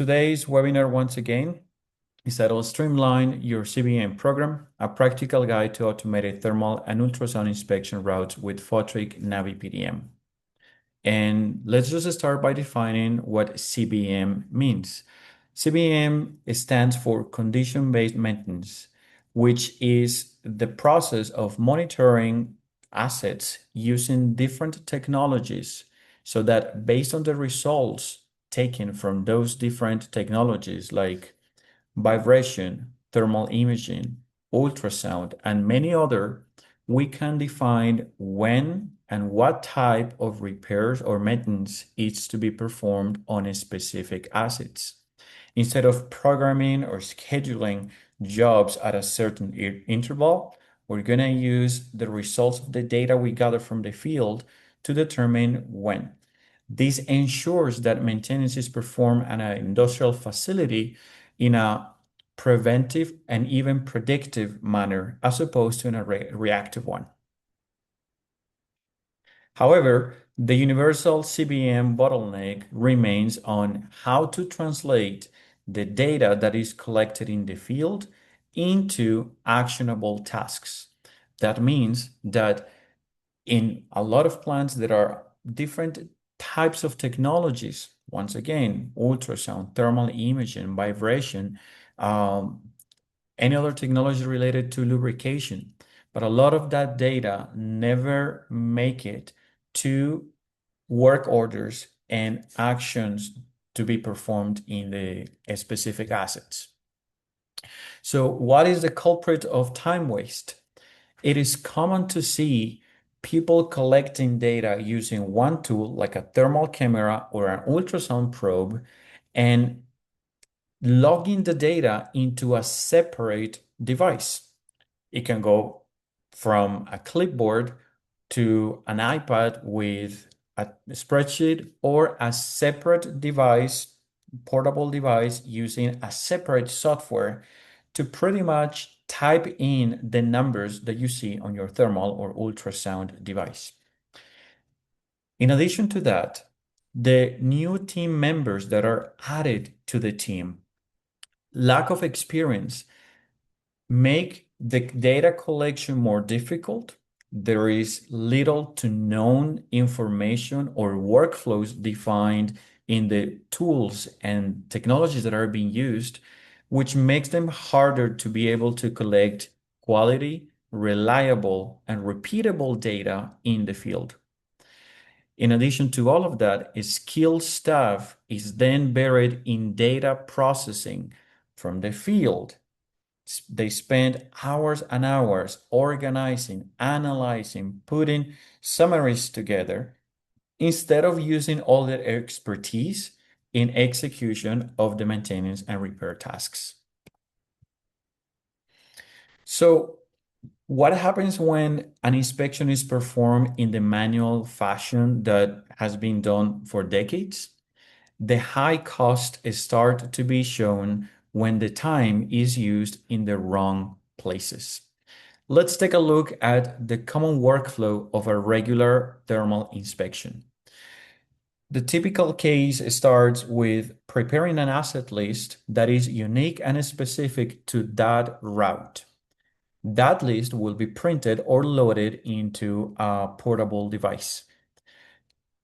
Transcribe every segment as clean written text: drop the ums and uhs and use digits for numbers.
Today's webinar, once again, is titled Streamline Your CBM Program, a practical guide to automated thermal and ultrasound inspection routes with FOTRIC NaviPdM. And let's just start by defining what CBM means. CBM stands for condition-based maintenance, which is the process of monitoring assets using different technologies so that based on the results taken from those different technologies like vibration, thermal imaging, ultrasound, and many other, we can define when and what type of repairs or maintenance is to be performed on a specific assets. Instead of programming or scheduling jobs at a certain interval, we're going to use the results of the data we gather from the field to determine when. This ensures that maintenance is performed at an industrial facility in a preventive and even predictive manner, as opposed to in a reactive one. However, the universal CBM bottleneck remains on how to translate the data that is collected in the field into actionable tasks. That means that in a lot of plants, there are different types of technologies. Once again, ultrasound, thermal imaging, vibration, any other technology related to lubrication. But a lot of that data never make it to work orders and actions to be performed in the specific assets. So what is the culprit of time waste? It is common to see people collecting data using one tool like a thermal camera or an ultrasound probe and logging the data into a separate device. It can go from a clipboard to an iPad with a spreadsheet or a separate device, portable device using a separate software to pretty much type in the numbers that you see on your thermal or ultrasound device. In addition to that, the new team members that are added to the team, lack of experience, make the data collection more difficult. There is little to known information or workflows defined in the tools and technologies that are being used, which makes them harder to be able to collect quality, reliable, and repeatable data in the field. In addition to all of that, a skilled staff is then buried in data processing from the field. They spend hours and hours organizing, analyzing, putting summaries together instead of using all their expertise in execution of the maintenance and repair tasks. So what happens when an inspection is performed in the manual fashion that has been done for decades? The high cost start to be shown when the time is used in the wrong places. Let's take a look at the common workflow of a regular thermal inspection. The typical case starts with preparing an asset list that is unique and specific to that route. That list will be printed or loaded into a portable device.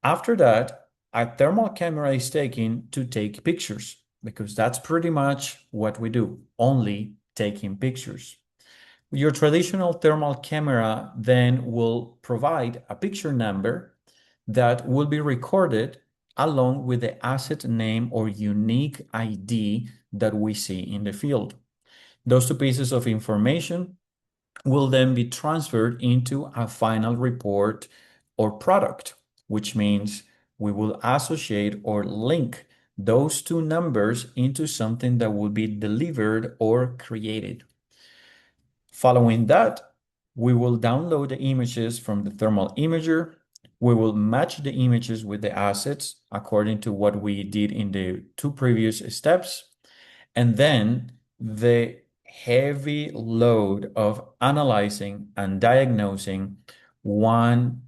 After that, a thermal camera is taken to take pictures because that's pretty much what we do, only taking pictures. Your traditional thermal camera then will provide a picture number that will be recorded along with the asset name or unique ID that we see in the field. Those two pieces of information will then be transferred into a final report or product, which means we will associate or link those two numbers into something that will be delivered or created. Following that, we will download the images from the thermal imager. We will match the images with the assets according to what we did in the two previous steps. And then the heavy load of analyzing and diagnosing one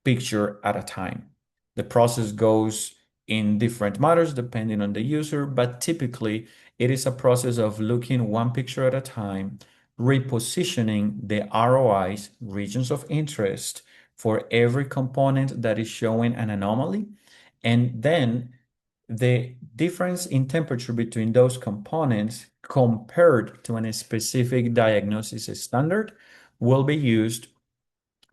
picture at a time. The process goes in different matters depending on the user, but typically it is a process of looking one picture at a time, repositioning the ROIs, regions of interest, for every component that is showing an anomaly, and then the difference in temperature between those components compared to a specific diagnosis standard will be used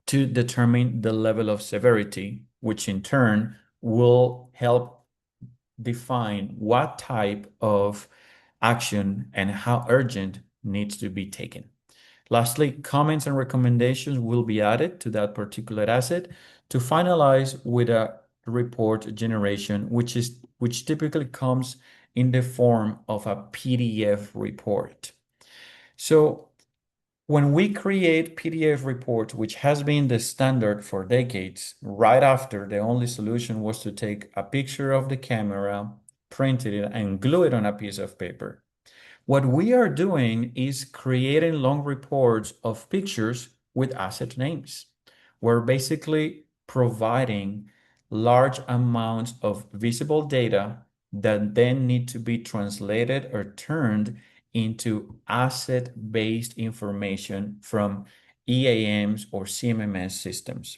to determine the level of severity, which in turn will help define what type of action and how urgent needs to be taken. Lastly, comments and recommendations will be added to that particular asset to finalize with a report generation, which typically comes in the form of a PDF report. So when we create PDF reports, which has been the standard for decades, right after the only solution was to take a picture of the camera, print it, and glue it on a piece of paper. What we are doing is creating long reports of pictures with asset names. We're basically providing large amounts of visible data that then need to be translated or turned into asset-based information from EAMs or CMMS systems.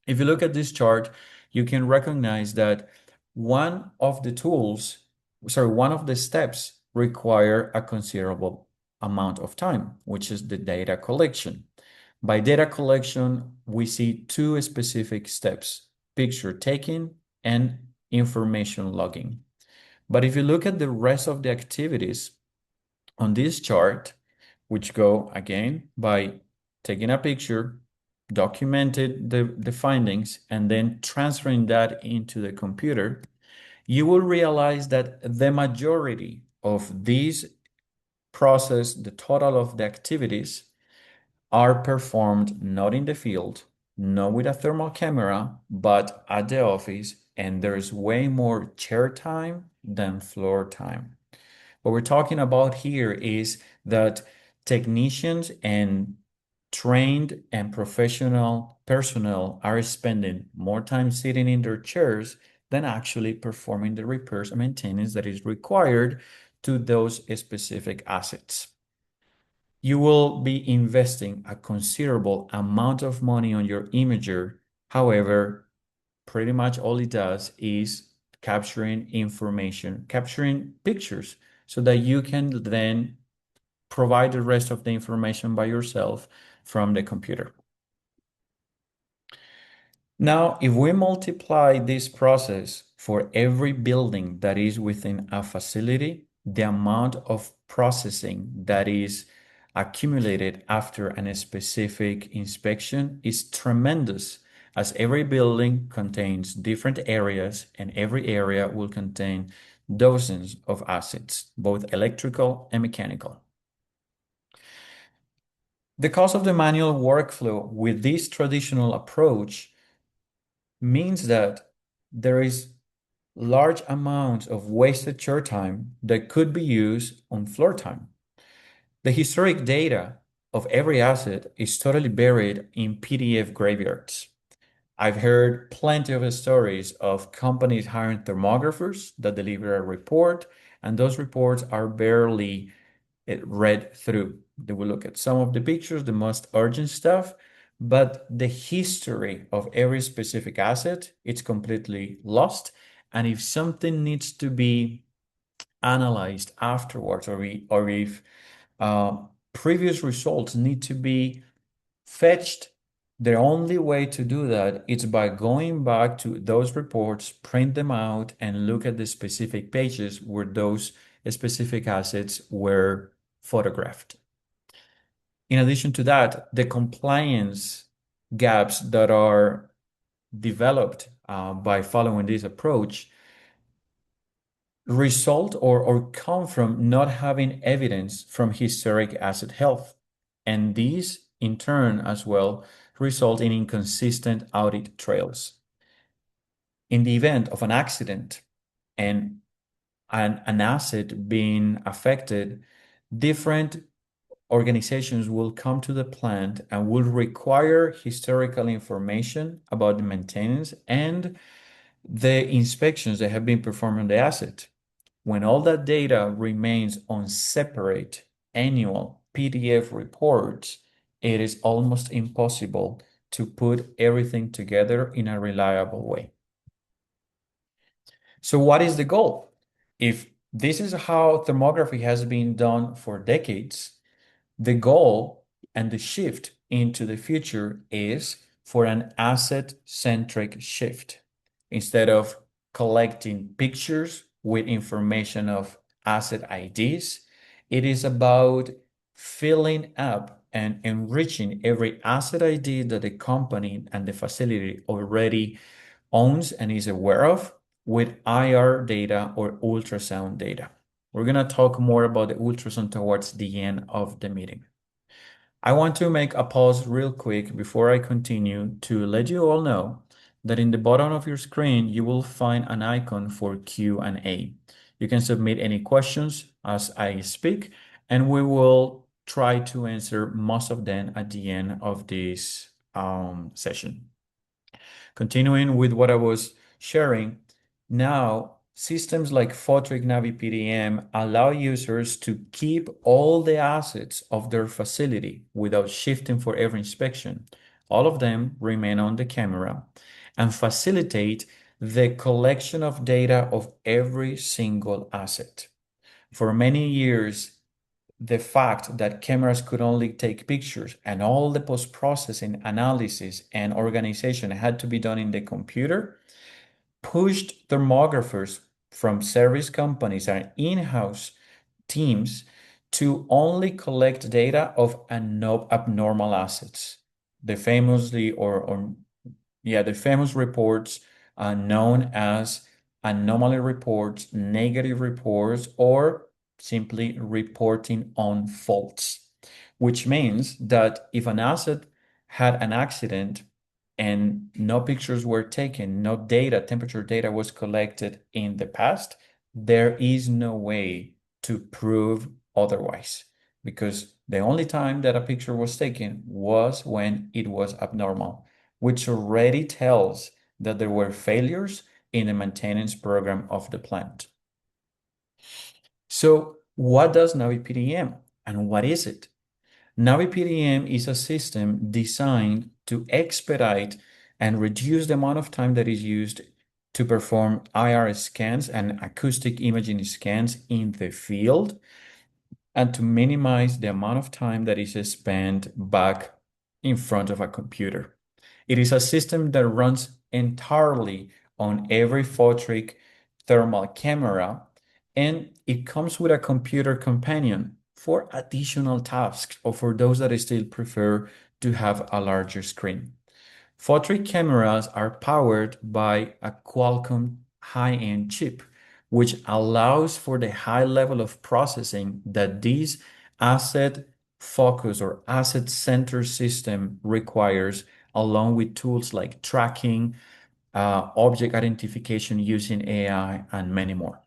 If you look at this chart, you can recognize that one of the steps require a considerable amount of time, which is the data collection. By data collection, we see two specific steps: picture taking and information logging. But if you look at the rest of the activities on this chart, which go again by taking a picture, documented the findings, and then transferring that into the computer, you will realize that the majority of these process, the total of the activities, are performed not in the field, not with a thermal camera, but at the office, and there's way more chair time than floor time. What we're talking about here is that technicians and trained and professional personnel are spending more time sitting in their chairs than actually performing the repairs and maintenance that is required to those specific assets. You will be investing a considerable amount of money on your imager. However, pretty much all it does is capturing information, capturing pictures, so that you can then provide the rest of the information by yourself from the computer. Now, if we multiply this process for every building that is within a facility, the amount of processing that is accumulated after a specific inspection is tremendous, as every building contains different areas and every area will contain dozens of assets, both electrical and mechanical. The cost of the manual workflow with this traditional approach means that there is large amounts of wasted chair time that could be used on floor time. The historic data of every asset is totally buried in PDF graveyards. I've heard plenty of stories of companies hiring thermographers that deliver a report, and those reports are barely read through. They will look at some of the pictures, the most urgent stuff, but the history of every specific asset, it's completely lost. And if something needs to be analyzed afterwards, or if previous results need to be fetched, the only way to do that is by going back to those reports, print them out, and look at the specific pages where those specific assets were photographed. In addition to that, the compliance gaps that are developed by following this approach result or come from not having evidence from historic asset health. And these, in turn, as well, result in inconsistent audit trails. In the event of an accident and an asset being affected, different organizations will come to the plant and will require historical information about the maintenance and the inspections that have been performed on the asset. When all that data remains on separate annual PDF reports, it is almost impossible to put everything together in a reliable way. So what is the goal? If this is how thermography has been done for decades, the goal and the shift into the future is for an asset-centric shift. Instead of collecting pictures with information of asset IDs, it is about filling up and enriching every asset ID that the company and the facility already owns and is aware of with IR data or ultrasound data. We're going to talk more about the ultrasound towards the end of the meeting. I want to make a pause real quick before I continue to let you all know that in the bottom of your screen, you will find an icon for Q&A. You can submit any questions as I speak, and we will try to answer most of them at the end of this session. Continuing with what I was sharing, now systems like FOTRIC NaviPdM allow users to keep all the assets of their facility without shifting for every inspection. All of them remain on the camera and facilitate the collection of data of every single asset. For many years, the fact that cameras could only take pictures and all the post-processing analysis and organization had to be done in the computer pushed thermographers from service companies and in-house teams to only collect data of abnormal assets. The famous reports are known as anomaly reports, negative reports, or simply reporting on faults, which means that if an asset had an accident and no pictures were taken, no data, temperature data was collected in the past, there is no way to prove otherwise, because the only time that a picture was taken was when it was abnormal, which already tells that there were failures in the maintenance program of the plant. So what does NaviPdM and what is it? NaviPdM is a system designed to expedite and reduce the amount of time that is used to perform IR scans and acoustic imaging scans in the field, and to minimize the amount of time that is spent back in front of a computer. It is a system that runs entirely on every FOTRIC thermal camera, and it comes with a computer companion for additional tasks or for those that still prefer to have a larger screen. FOTRIC cameras are powered by a Qualcomm high-end chip, which allows for the high level of processing that this asset focus or asset center system requires, along with tools like tracking, object identification using AI, and many more.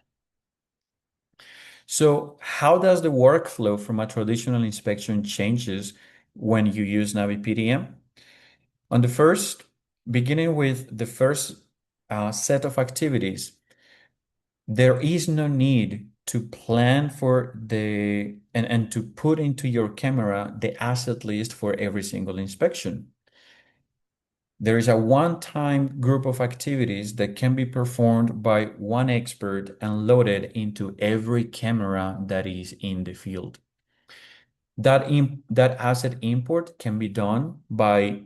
So how does the workflow from a traditional inspection changes when you use NaviPdM? Beginning with the first set of activities, there is no need to plan for and to put into your camera the asset list for every single inspection. There is a one-time group of activities that can be performed by one expert and loaded into every camera that is in the field. That asset import can be done by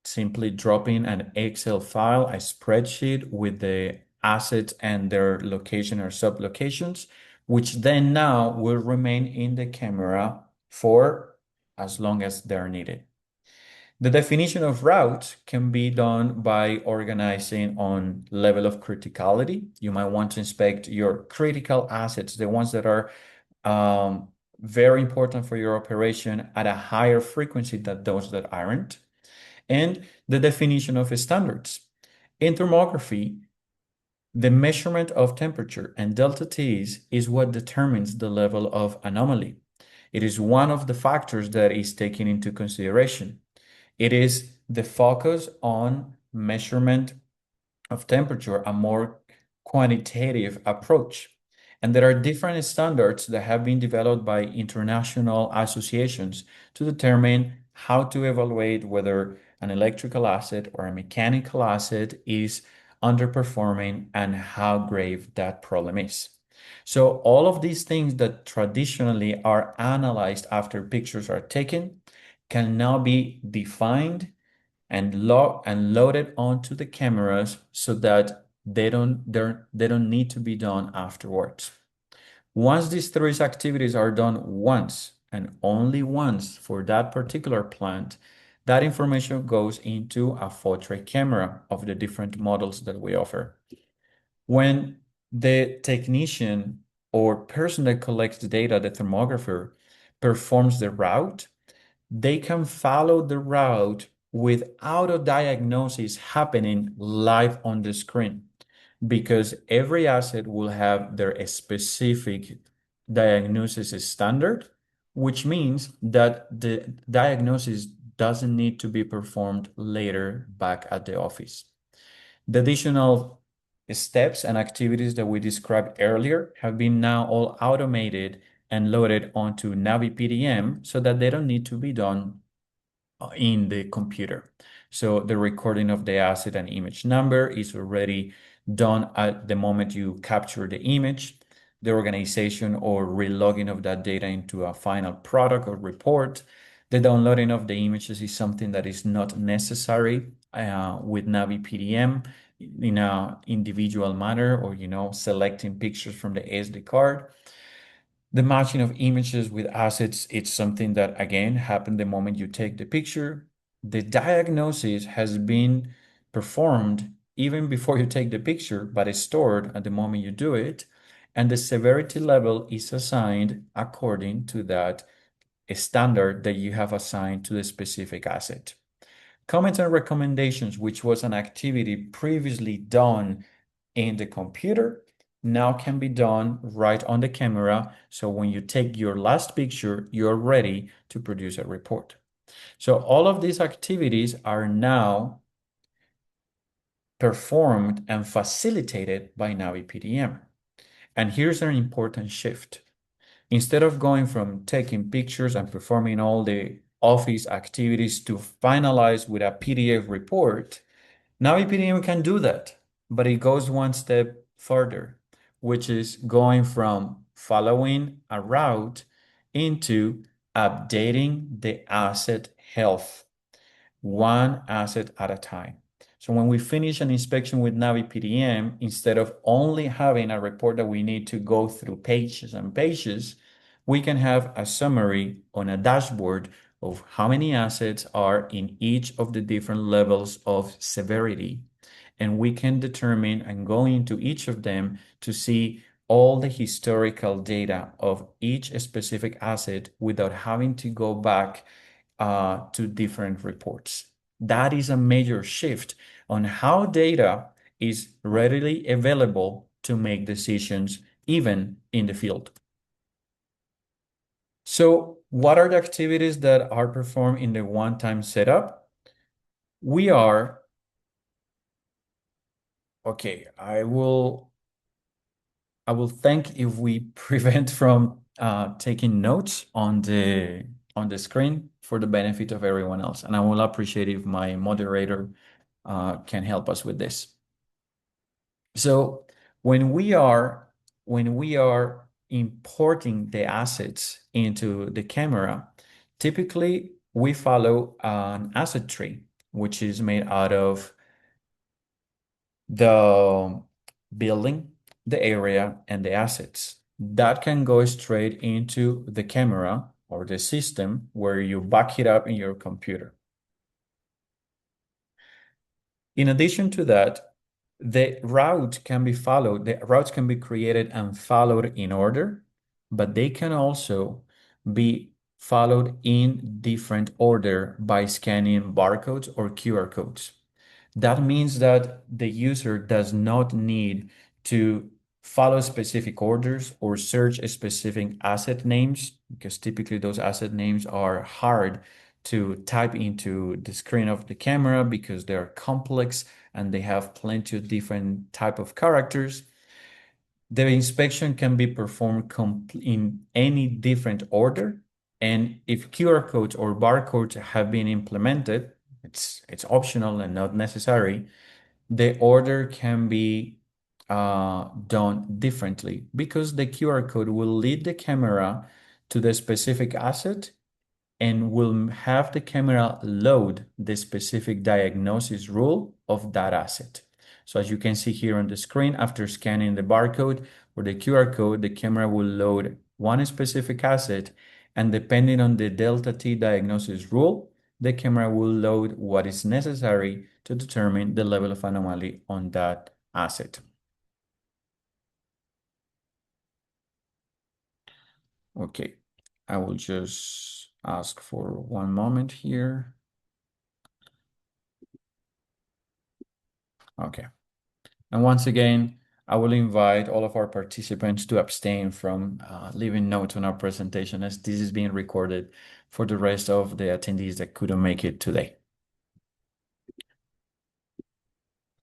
simply dropping an Excel file, a spreadsheet with the assets and their location or sub-locations, which then now will remain in the camera for as long as they're needed. The definition of routes can be done by organizing on level of criticality. You might want to inspect your critical assets, the ones that are very important for your operation at a higher frequency than those that aren't. And the definition of standards. In thermography, the measurement of temperature and delta T's is what determines the level of anomaly. It is one of the factors that is taken into consideration. It is the focus on measurement of temperature a more quantitative approach. And there are different standards that have been developed by international associations to determine how to evaluate whether an electrical asset or a mechanical asset is underperforming and how grave that problem is. So all of these things that traditionally are analyzed after pictures are taken can now be defined and loaded onto the cameras so that they don't need to be done afterwards. Once these three activities are done once and only once for that particular plant, that information goes into a FOTRIC camera of the different models that we offer. When the technician or person that collects the data, the thermographer, performs the route, they can follow the route without a diagnosis happening live on the screen because every asset will have their specific diagnosis standard, which means that the diagnosis doesn't need to be performed later back at the office. The additional steps and activities that we described earlier have been now all automated and loaded onto NaviPdM so that they don't need to be done in the computer. So the recording of the asset and image number is already done at the moment you capture the image. The organization or relogging of that data into a final product or report. The downloading of the images is something that is not necessary with NaviPdM in an individual manner or, selecting pictures from the SD card. The matching of images with assets, it's something that, again, happened the moment you take the picture. The diagnosis has been performed even before you take the picture, but is stored at the moment you do it. And the severity level is assigned according to that standard that you have assigned to the specific asset. Comments and recommendations, which was an activity previously done in the computer, now can be done right on the camera. So when you take your last picture, you're ready to produce a report. So all of these activities are now performed and facilitated by NaviPdM. And here's an important shift. Instead of going from taking pictures and performing all the office activities to finalize with a PDF report, NaviPdM can do that, but it goes one step further, which is going from following a route into updating the asset health, one asset at a time. So when we finish an inspection with NaviPdM, instead of only having a report that we need to go through pages and pages, we can have a summary on a dashboard of how many assets are in each of the different levels of severity. And we can determine and go into each of them to see all the historical data of each specific asset without having to go back to different reports. That is a major shift on how data is readily available to make decisions, even in the field. So what are the activities that are performed in the one-time setup? I will thank if we prevent from taking notes on the screen for the benefit of everyone else. And I will appreciate if my moderator can help us with this. So when we are importing the assets into the camera, typically we follow an asset tree, which is made out of the building, the area, and the assets. That can go straight into the camera or the system where you back it up in your computer. In addition to that, the routes can be created and followed in order, but they can also be followed in different order by scanning barcodes or QR codes. That means that the user does not need to follow specific orders or search specific asset names, because typically those asset names are hard to type into the screen of the camera because they're complex and they have plenty of different type of characters. The inspection can be performed in any different order. And if QR codes or barcodes have been implemented, it's optional and not necessary. The order can be done differently because the QR code will lead the camera to the specific asset and will have the camera load the specific diagnosis rule of that asset. So as you can see here on the screen, after scanning the barcode or the QR code, the camera will load one specific asset, and depending on the delta T diagnosis rule, the camera will load what is necessary to determine the level of anomaly on that asset. Okay, I will just ask for one moment here. Okay. And once again, I will invite all of our participants to abstain from leaving notes on our presentation, as this is being recorded for the rest of the attendees that couldn't make it today.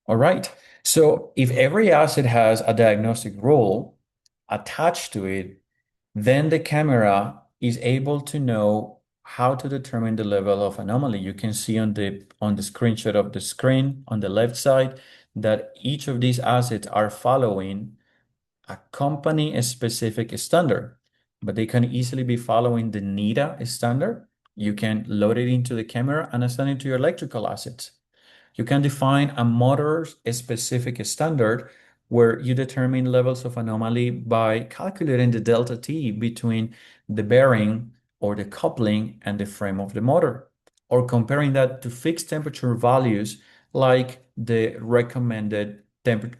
All right. So if every asset has a diagnostic rule attached to it, then the camera is able to know how to determine the level of anomaly. You can see on the screenshot of the screen on the left side that each of these assets are following a company specific standard, but they can easily be following the NETA standard. You can load it into the camera and assign it to your electrical assets. You can define a motor specific standard where you determine levels of anomaly by calculating the delta T between the bearing or the coupling and the frame of the motor, or comparing that to fixed temperature values like the recommended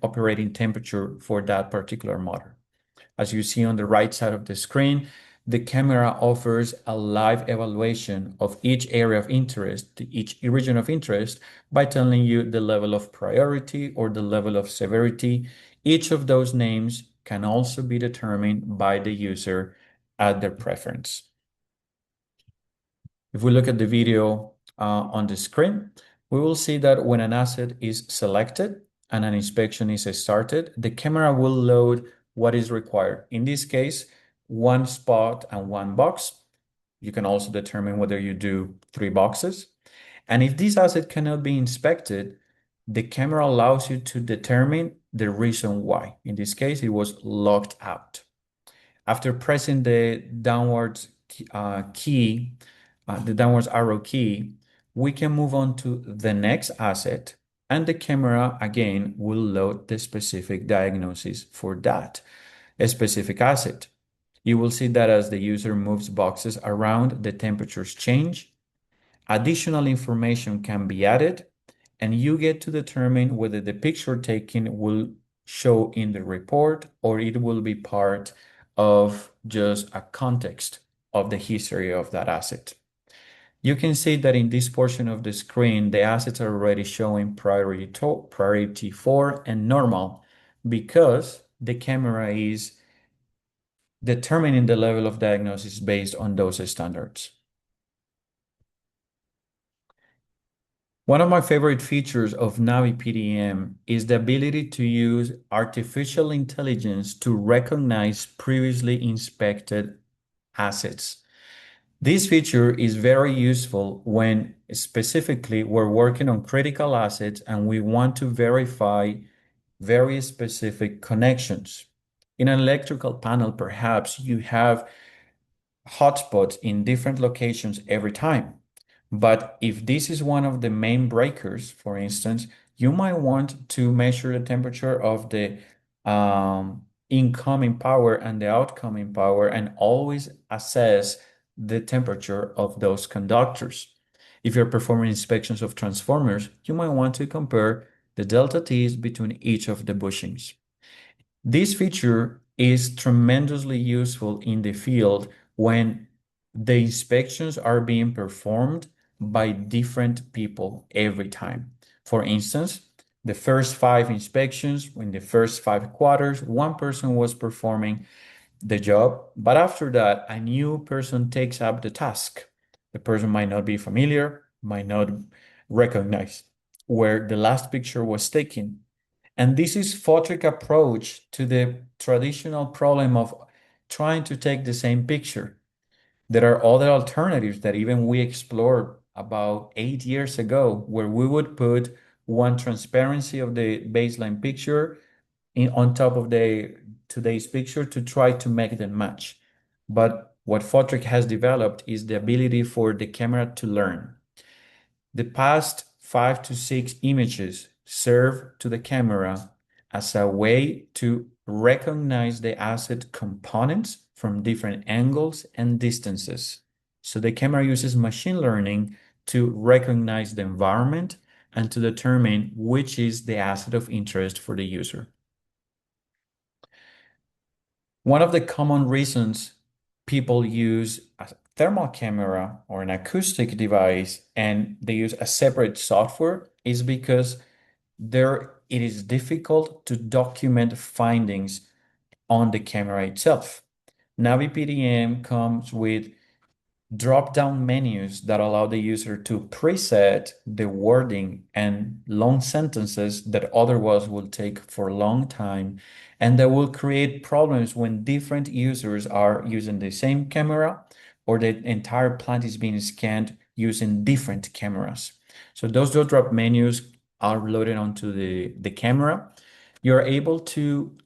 operating temperature for that particular motor. As you see on the right side of the screen, the camera offers a live evaluation of each area of interest, each region of interest, by telling you the level of priority or the level of severity. Each of those names can also be determined by the user at their preference. If we look at the video on the screen, we will see that when an asset is selected and an inspection is started, the camera will load what is required. In this case, one spot and one box. You can also determine whether you do 3 boxes. And if this asset cannot be inspected, the camera allows you to determine the reason why. In this case, it was locked out. After pressing the downwards the downwards arrow key, we can move on to the next asset, and the camera again will load the specific diagnosis for that specific asset. You will see that as the user moves boxes around, the temperatures change. Additional information can be added, and you get to determine whether the picture taken will show in the report or it will be part of just a context of the history of that asset. You can see that in this portion of the screen, the assets are already showing priority 4 and normal, because the camera is determining the level of diagnosis based on those standards. One of my favorite features of NaviPdM is the ability to use artificial intelligence to recognize previously inspected assets. This feature is very useful when specifically we're working on critical assets and we want to verify very specific connections. In an electrical panel, perhaps you have hotspots in different locations every time. But if this is one of the main breakers, for instance, you might want to measure the temperature of the incoming power and the outgoing power, and always assess the temperature of those conductors. If you're performing inspections of transformers, you might want to compare the delta T's between each of the bushings. This feature is tremendously useful in the field when the inspections are being performed by different people every time. For instance, the first 5 inspections, in the first 5 quarters, one person was performing the job, but after that, a new person takes up the task. The person might not be familiar, might not recognize where the last picture was taken. And this is FOTRIC approach to the traditional problem of trying to take the same picture. There are other alternatives that even we explored about 8 years ago, where we would put one transparency of the baseline picture on top of the today's picture to try to make them match. But what FOTRIC has developed is the ability for the camera to learn. The past 5 to 6 images serve to the camera as a way to recognize the asset components from different angles and distances. So the camera uses machine learning to recognize the environment and to determine which is the asset of interest for the user. One of the common reasons people use a thermal camera or an acoustic device and they use a separate software is because it is difficult to document findings on the camera itself. NaviPdM comes with drop-down menus that allow the user to preset the wording and long sentences that otherwise will take for a long time, and that will create problems when different users are using the same camera or the entire plant is being scanned using different cameras. So those drop menus are loaded onto the camera. You're able to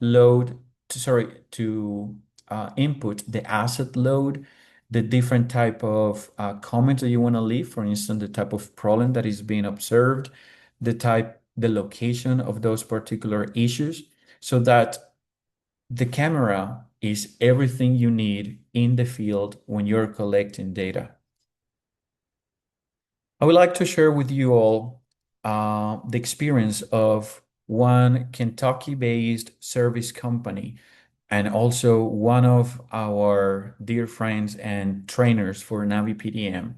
input the asset load, the different type of comments that you want to leave, for instance, the type of problem that is being observed, the location of those particular issues, so that the camera is everything you need in the field when you're collecting data. I would like to share with you all the experience of one Kentucky-based service company and also one of our dear friends and trainers for NaviPdM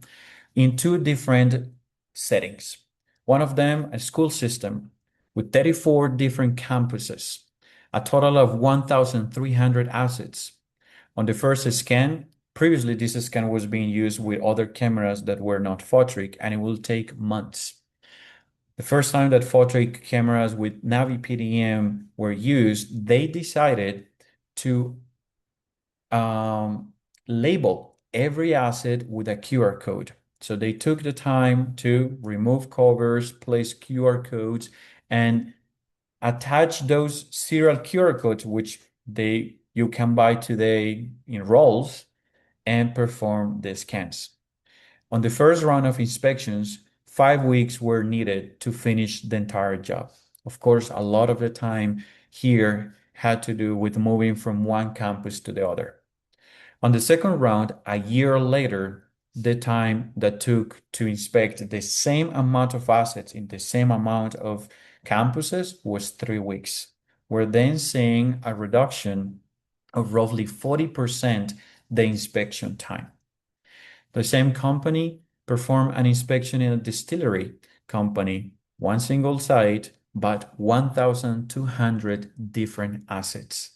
in two different settings. One of them, a school system with 34 different campuses, a total of 1,300 assets. On the first scan, previously this scan was being used with other cameras that were not FOTRIC, and it will take months. The first time that FOTRIC cameras with NaviPdM were used, they decided to label every asset with a QR code. So they took the time to remove covers, place QR codes, and attach those serial QR codes, which you can buy today in rolls, and perform the scans. On the first round of inspections, 5 weeks were needed to finish the entire job. Of course, a lot of the time here had to do with moving from one campus to the other. On the second round, a year later, the time that took to inspect the same amount of assets in the same amount of campuses was 3 weeks. We're then seeing a reduction of roughly 40% the inspection time. The same company performed an inspection in a distillery company, one single site, but 1,200 different assets.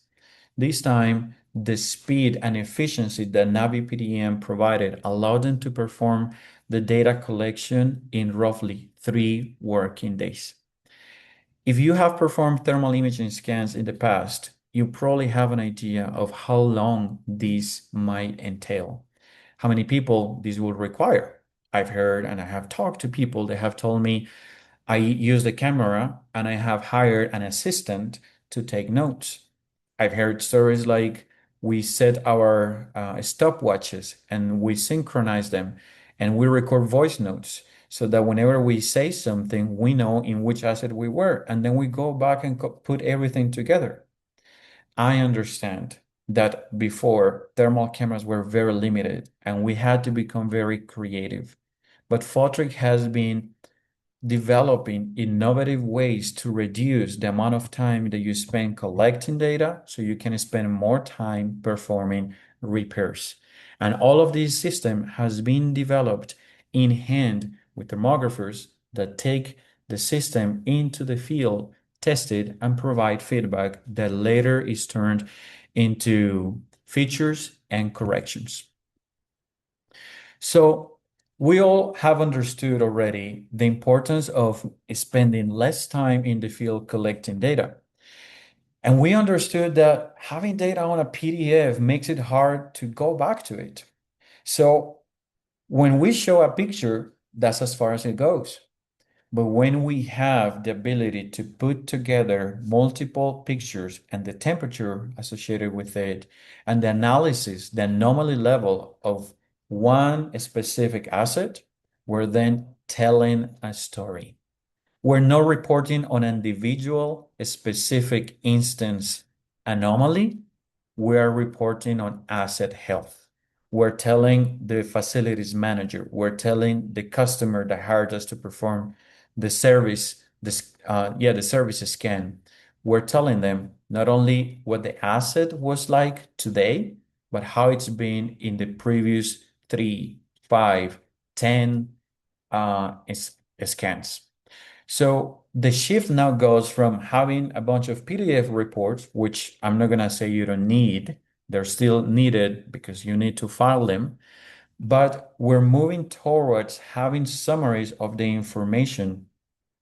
This time, the speed and efficiency that NaviPdM provided allowed them to perform the data collection in roughly 3 working days. If you have performed thermal imaging scans in the past, you probably have an idea of how long these might entail, how many people this will require. I've heard and I have talked to people that have told me, I use the camera and I have hired an assistant to take notes. I've heard stories like we set our stopwatches and we synchronize them and we record voice notes so that whenever we say something, we know in which asset we were, and then we go back and put everything together. I understand that before thermal cameras were very limited and we had to become very creative, but FOTRIC has been developing innovative ways to reduce the amount of time that you spend collecting data so you can spend more time performing repairs. And all of this system has been developed in hand with thermographers that take the system into the field, test it, and provide feedback that later is turned into features and corrections. So We all have understood already the importance of spending less time in the field collecting data. And we understood that having data on a PDF makes it hard to go back to it. So when we show a picture, that's as far as it goes. But when we have the ability to put together multiple pictures and the temperature associated with it, and the analysis, the anomaly level of one specific asset, we're then telling a story. We're not reporting on individual specific instance anomaly. We are reporting on asset health. We're telling the facilities manager, we're telling the customer that hired us to perform the service, the service scan. We're telling them not only what the asset was like today, but how it's been in the previous 3, 5, 10 scans. So the shift now goes from having a bunch of PDF reports, which I'm not going to say you don't need, they're still needed because you need to file them, but we're moving towards having summaries of the information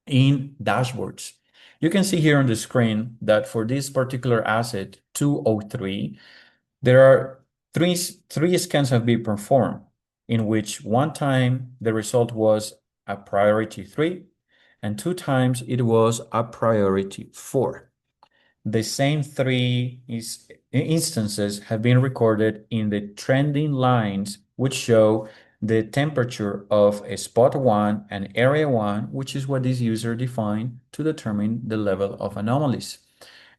in dashboards. You can see here on the screen that for this particular asset, 203, there are three scans have been performed, in which one time the result was a priority 3, and 2 times it was a priority 4. The same instances have been recorded in the trending lines, which show the temperature of a spot 1 and area 1, which is what this user defined to determine the level of anomalies.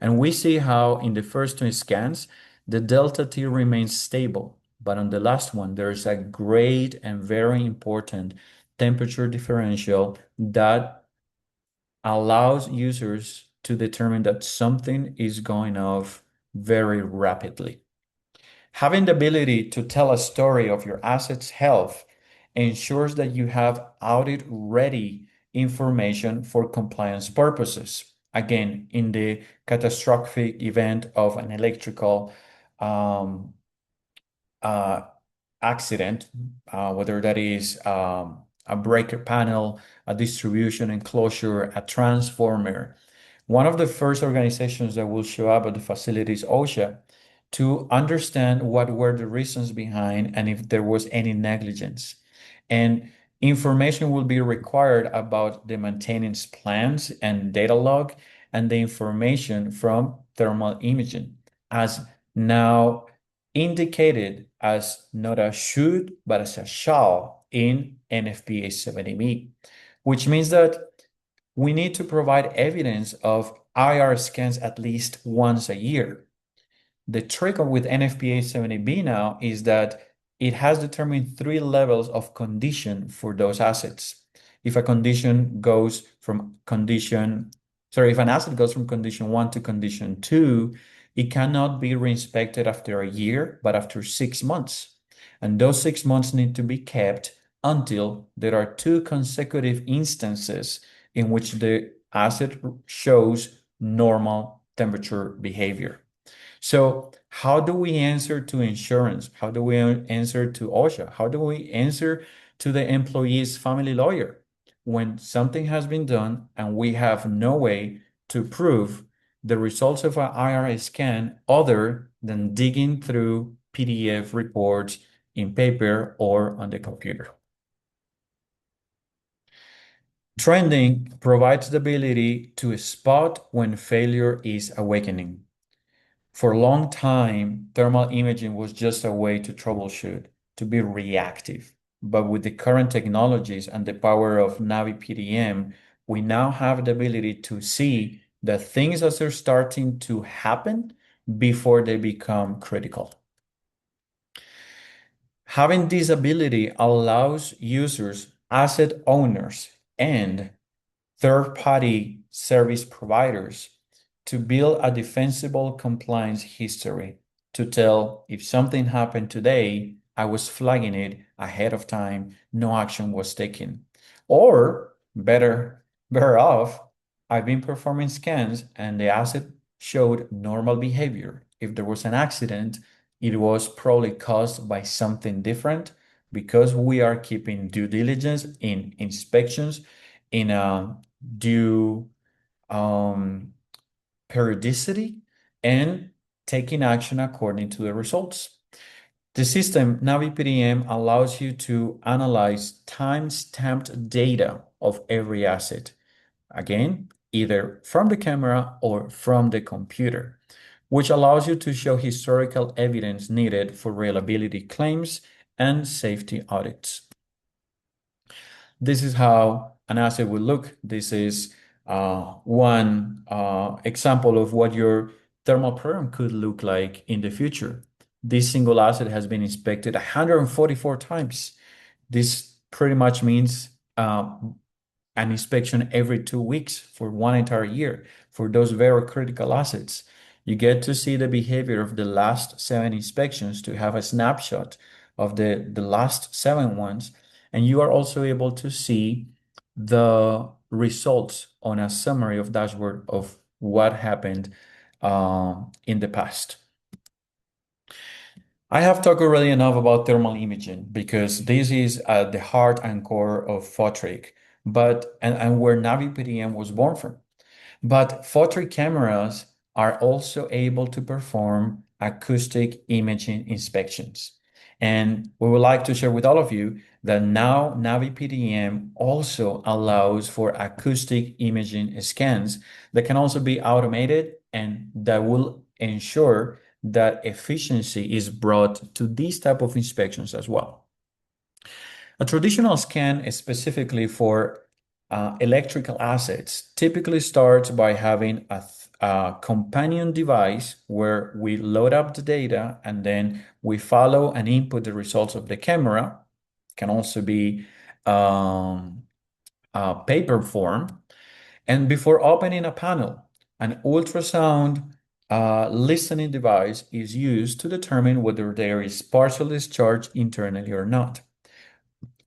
And we see how in the first 2 scans, the delta T remains stable, but on the last one, there is a great and very important temperature differential that allows users to determine that something is going off very rapidly. Having the ability to tell a story of your asset's health ensures that you have audit-ready information for compliance purposes. Again, in the catastrophic event of an electrical um, uh, accident, whether that is a breaker panel, a distribution enclosure, a transformer. One of the first organizations that will show up at the facility is OSHA to understand what were the reasons behind and if there was any negligence. And information will be required about the maintenance plans and data log and the information from thermal imaging as now indicated as not a should, but as a shall in NFPA 70B, which means that we need to provide evidence of IR scans at least once a year. The trick with NFPA 70B now is that it has determined 3 levels of condition for those assets. If an asset goes from condition 1 to condition 2, it cannot be reinspected after a year, but after 6 months. And those 6 months need to be kept until there are 2 consecutive instances in which the asset shows normal temperature behavior. So how do we answer to insurance? How do we answer to OSHA? How do we answer to the employee's family lawyer when something has been done and we have no way to prove the results of an IR scan other than digging through PDF reports in paper or on the computer? Trending provides the ability to spot when failure is awakening. For a long time, thermal imaging was just a way to troubleshoot, to be reactive. But with the current technologies and the power of NaviPdM, we now have the ability to see the things as they're starting to happen before they become critical. Having this ability allows users, asset owners, and third-party service providers to build a defensible compliance history to tell if something happened today, I was flagging it ahead of time, no action was taken. Or better off, I've been performing scans and the asset showed normal behavior. If there was an accident, it was probably caused by something different because we are keeping due diligence in inspections in a due periodicity and taking action according to the results. The system NaviPdM allows you to analyze time-stamped data of every asset. Again, either from the camera or from the computer, which allows you to show historical evidence needed for reliability claims and safety audits. This is how an asset will look. This is one example of what your thermal program could look like in the future. This single asset has been inspected 144 times. This pretty much means an inspection every 2 weeks for one entire year for those very critical assets. You get to see the behavior of the last 7 inspections to have a snapshot of the last 7 ones. And you are also able to see the results on a summary of dashboard of what happened in the past. I have talked already enough about thermal imaging because this is at the heart and core of FOTRIC, and where NaviPdM was born from. But FOTRIC cameras are also able to perform acoustic imaging inspections. And we would like to share with all of you that now NaviPdM also allows for acoustic imaging scans that can also be automated and that will ensure that efficiency is brought to these type of inspections as well. A traditional scan is specifically for electrical assets typically starts by having a companion device where we load up the data and then we follow and input the results of the camera. It can also be a paper form. And before opening a panel, an ultrasound listening device is used to determine whether there is partial discharge internally or not.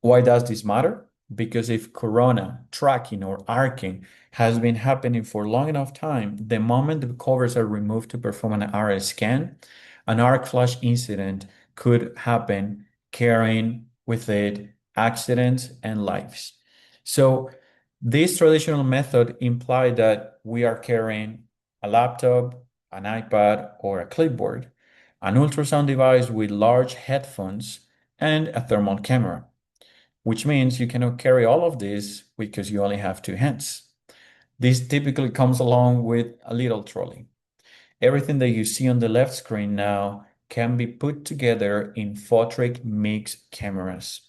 Why does this matter? Because if corona, tracking, or arcing has been happening for long enough time, the moment the covers are removed to perform an RS scan, an arc flash incident could happen, carrying with it accidents and lives. So this traditional method implied that we are carrying a laptop, an iPad, or a clipboard, an ultrasound device with large headphones, and a thermal camera, which means you cannot carry all of this because you only have 2 hands. This typically comes along with a little trolley. Everything that you see on the left screen now can be put together in FOTRIC mix cameras.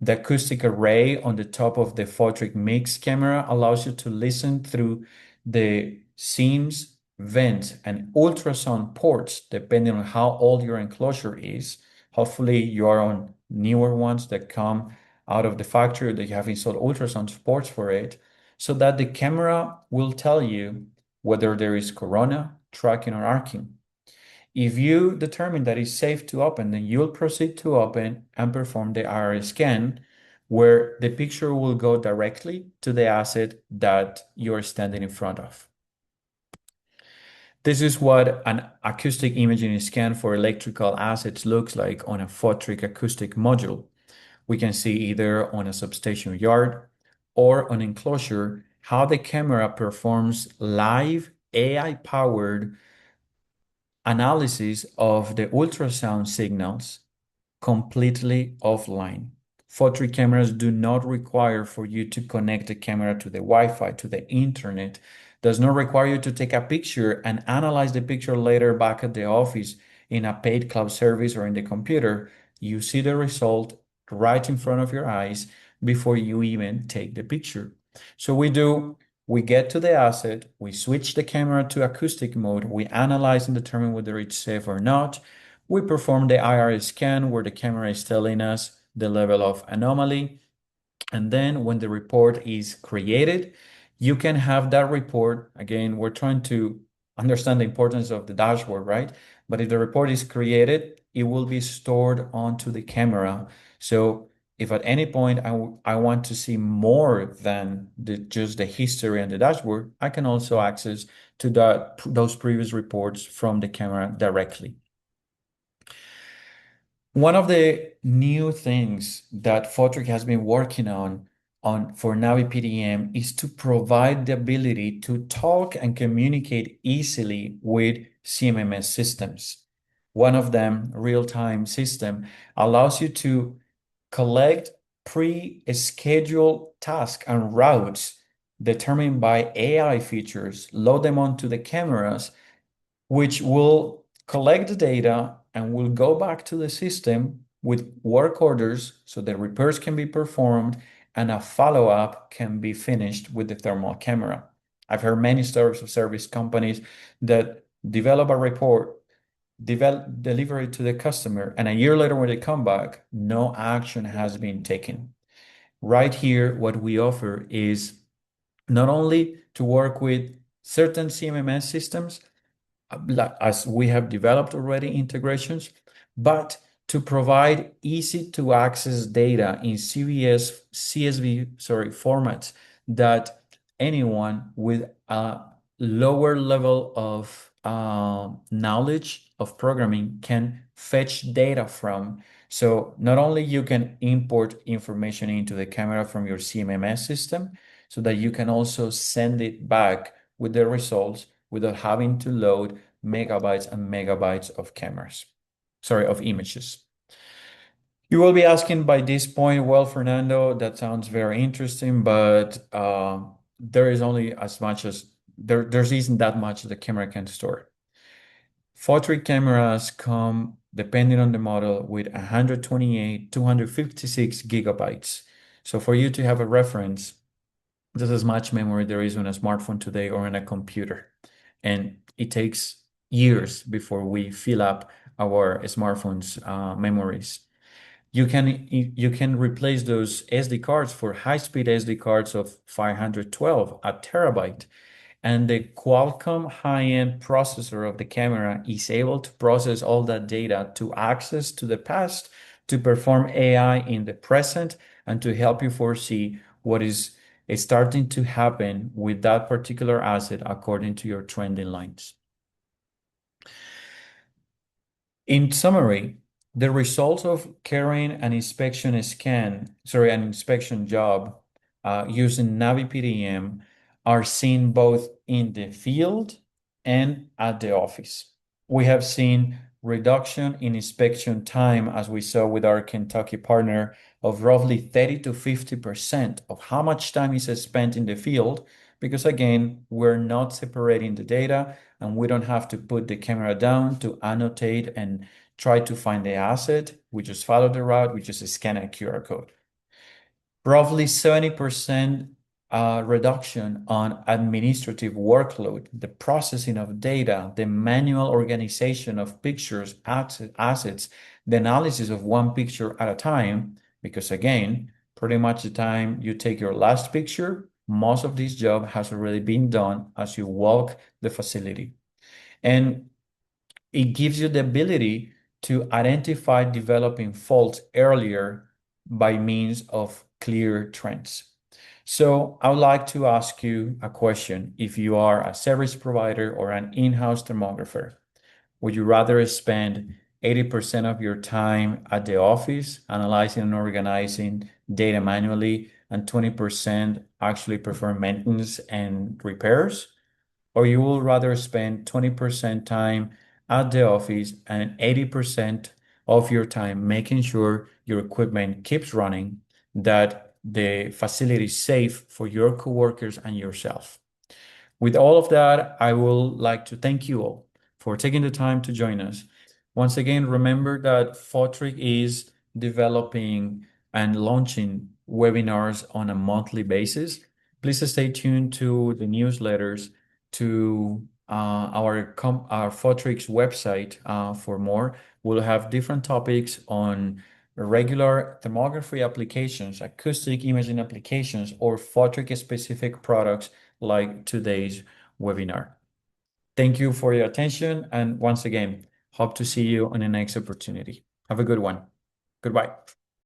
The acoustic array on the top of the FOTRIC mix camera allows you to listen through the seams, vents, and ultrasound ports, depending on how old your enclosure is. Hopefully, you are on newer ones that come out of the factory that you have installed ultrasound ports for it, so that the camera will tell you whether there is corona, tracking, or arcing. If you determine that it's safe to open, then you'll proceed to open and perform the IRS scan, where the picture will go directly to the asset that you're standing in front of. This is what an acoustic imaging scan for electrical assets looks like on a FOTRIC acoustic module. We can see either on a substation yard or on enclosure how the camera performs live AI-powered analysis of the ultrasound signals completely offline. FOTRIC cameras do not require for you to connect the camera to the Wi-Fi, to the internet. Does not require you to take a picture and analyze the picture later back at the office in a paid cloud service or in the computer. You see the result right in front of your eyes before you even take the picture. So we get to the asset, we switch the camera to acoustic mode, we analyze and determine whether it's safe or not. We perform the IRS scan where the camera is telling us the level of anomaly. And then when the report is created, you can have that report. Again, we're trying to understand the importance of the dashboard, right? But if the report is created, it will be stored onto the camera. So if at any point I want to see more than just the history and the dashboard, I can also access to those previous reports from the camera directly. One of the new things that FOTRIC has been working on for NaviPdM is to provide the ability to talk and communicate easily with CMMS systems. One of them, real-time system, allows you to collect pre-scheduled tasks and routes determined by AI features, load them onto the cameras, which will collect the data and will go back to the system with work orders so that repairs can be performed and a follow-up can be finished with the thermal camera. I've heard many stories of service companies that develop a report, deliver it to the customer, and a year later when they come back, no action has been taken. Right here, what we offer is not only to work with certain CMMS systems, as we have developed already integrations, but to provide easy to access data in CSV formats that anyone with a lower level of knowledge of programming can fetch data from. So not only you can import information into the camera from your CMMS system, so that you can also send it back with the results without having to load megabytes and megabytes of of images. You will be asking by this point, well, Fernando, that sounds very interesting, but there is only as much as there isn't that much the camera can store. FOTRIC cameras come, depending on the model, with 128, 256 gigabytes. So for you to have a reference, this is as much memory there is on a smartphone today or on a computer. And it takes years before we fill up our smartphones' memories. You can replace those SD cards for high-speed SD cards of 512, a terabyte. And the Qualcomm high-end processor of the camera is able to process all that data to access to the past, to perform AI in the present, and to help you foresee what is starting to happen with that particular asset according to your trending lines. In summary, the results of carrying an inspection job using NaviPdM are seen both in the field and at the office. We have seen reduction in inspection time, as we saw with our Kentucky partner, of roughly 30 to 50% of how much time is spent in the field, because again, we're not separating the data and we don't have to put the camera down to annotate and try to find the asset. We just follow the route, we just scan a QR code. Roughly 70% reduction on administrative workload, the processing of data, the manual organization of pictures, assets, the analysis of one picture at a time, because again, pretty much the time you take your last picture, most of this job has already been done as you walk the facility. And it gives you the ability to identify developing faults earlier by means of clear trends. So I would like to ask you a question. If you are a service provider or an in-house thermographer, would you rather spend 80% of your time at the office analyzing and organizing data manually and 20% actually perform maintenance and repairs? Or you will rather spend 20% time at the office and 80% of your time making sure your equipment keeps running, that the facility is safe for your coworkers and yourself. With all of that, I would like to thank you all for taking the time to join us. Once again, remember that FOTRIC is developing and launching webinars on a monthly basis. Please stay tuned to the newsletters, to our FOTRIC's website for more. We'll have different topics on regular thermography applications, acoustic imaging applications, or FOTRIC specific products like today's webinar. Thank you for your attention, and once again, hope to see you on the next opportunity. Have a good one. Goodbye.